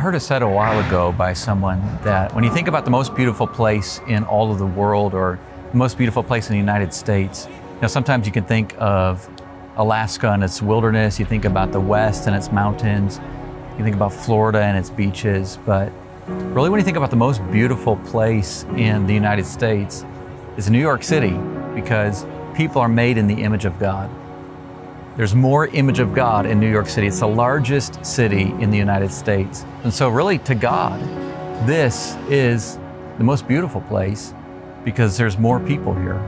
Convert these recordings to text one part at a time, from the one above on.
heard it said a while ago by someone that when you think about the most beautiful place in all of the world or the most beautiful place in the United States, sometimes you can think of Alaska and its wilderness, you think about the West and its mountains, you think about Florida and its beaches, but really when you think about the most beautiful place in the United States is New York City, because people are made in the image of God. There's more image of God in New York City. It's the largest city in the United States. And so really to God, this is the most beautiful place because there's more people here.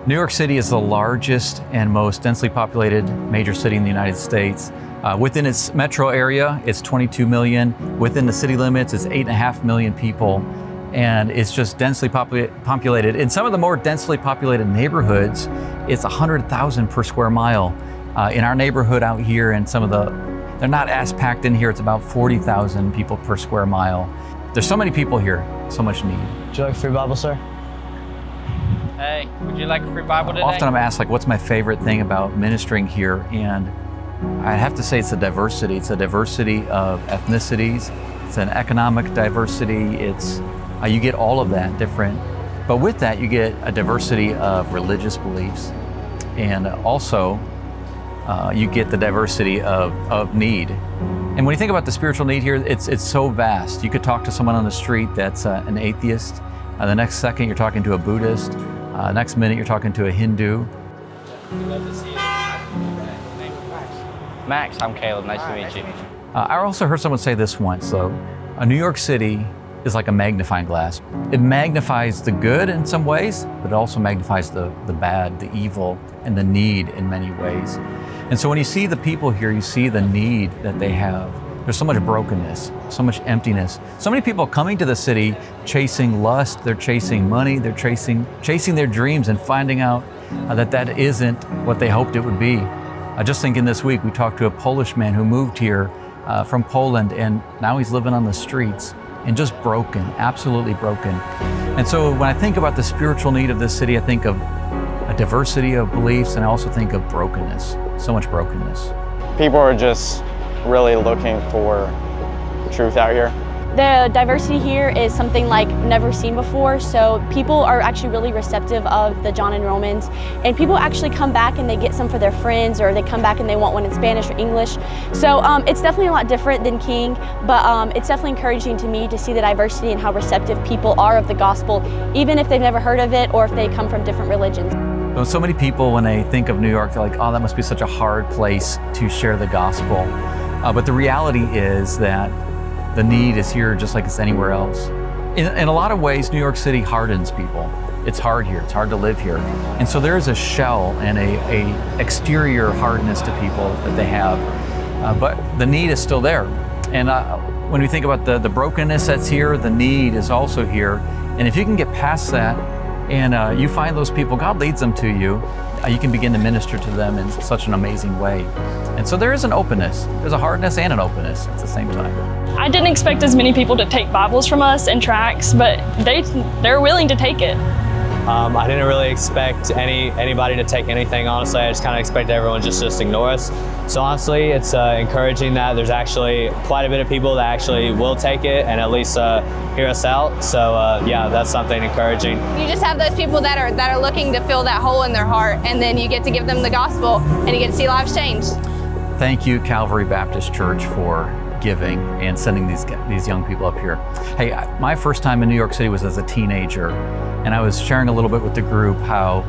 New York City is the largest and most densely populated major city in the United States. Within its metro area, it's 22 million. Within the city limits, it's 8.5 million people. And it's just densely populated. In some of the more densely populated neighborhoods, it's 100,000 per square mile. In our neighborhood out here, and they're not as packed in here, it's about 40,000 people per square mile. There's so many people here, so much need. Would you like a free Bible, sir? Hey, would you like a free Bible today? Often I'm asked, what's my favorite thing about ministering here? And I have to say it's the diversity. It's a diversity of ethnicities. It's an economic diversity. You get all of that different, but with that you get a diversity of religious beliefs, and also you get the diversity of need. And when you think about the spiritual need here, it's so vast. You could talk to someone on the street that's an atheist. The next second you're talking to a Buddhist. Next minute you're talking to a Hindu. Love to see you. Max, I'm Caleb. Nice to meet you. I also heard someone say this once, though. New York City is like a magnifying glass. It magnifies the good in some ways, but it also magnifies the bad, the evil, and the need in many ways. And so when you see the people here, you see the need that they have. There's so much brokenness, so much emptiness. So many people coming to the city chasing lust, they're chasing money, they're chasing their dreams and finding out that isn't what they hoped it would be. Just thinking this week, we talked to a Polish man who moved here from Poland, and now he's living on the streets. And just broken, absolutely broken. And so when I think about the spiritual need of this city, I think of a diversity of beliefs, and I also think of brokenness, so much brokenness. People are just really looking for truth out here. The diversity here is something like never seen before, so people are actually really receptive of the John and Romans, and people actually come back and they get some for their friends, or they come back and they want one in Spanish or English. So it's definitely a lot different than King, but it's definitely encouraging to me to see the diversity and how receptive people are of the gospel, even if they've never heard of it or if they come from different religions. So many people, when they think of New York, they're like, oh, that must be such a hard place to share the gospel. But the reality is that the need is here just like it's anywhere else. In a lot of ways, New York City hardens people. It's hard here, it's hard to live here. And so there is a shell and a exterior hardness to people that they have, but the need is still there. And when we think about the brokenness that's here, the need is also here. And if you can get past that and you find those people, God leads them to you, you can begin to minister to them in such an amazing way. And so there is an openness. There's a hardness and an openness at the same time. I didn't expect as many people to take Bibles from us and tracts, but they're willing to take it. I didn't really expect anybody to take anything, honestly. I just kind of expected everyone just ignore us. So honestly, it's encouraging that there's actually quite a bit of people that actually will take it and at least hear us out. So yeah, that's something encouraging. You just have those people that are looking to fill that hole in their heart, and then you get to give them the gospel and you get to see lives changed. Thank you, Calvary Baptist Church, for giving and sending these young people up here. Hey, my first time in New York City was as a teenager, and I was sharing a little bit with the group how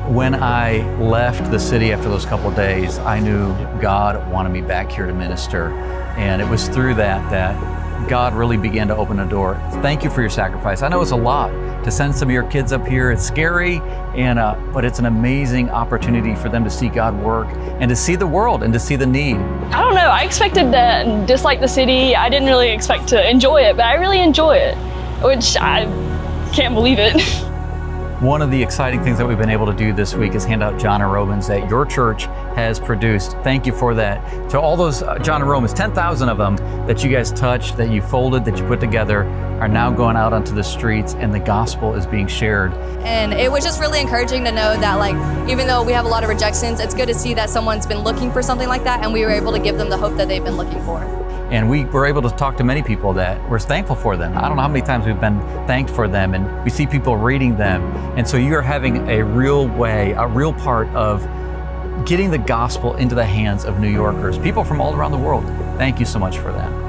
when I left the city after those couple of days, I knew God wanted me back here to minister, and it was through that God really began to open a door. Thank you for your sacrifice. I know it's a lot to send some of your kids up here. It's scary, but it's an amazing opportunity for them to see God work and to see the world and to see the need. I don't know, I expected to dislike the city. I didn't really expect to enjoy it, but I really enjoy it, which I can't believe it. One of the exciting things that we've been able to do this week is hand out John and Romans that your church has produced. Thank you for that. To all those John and Romans, 10,000 of them that you guys touched, that you folded, that you put together, are now going out onto the streets, and the gospel is being shared. And it was just really encouraging to know that, even though we have a lot of rejections, it's good to see that someone's been looking for something like that, and we were able to give them the hope that they've been looking for. And we were able to talk to many people that we're thankful for them. I don't know how many times we've been thanked for them, and we see people reading them. And so you are having a real way, a real part of getting the gospel into the hands of New Yorkers, people from all around the world. Thank you so much for that.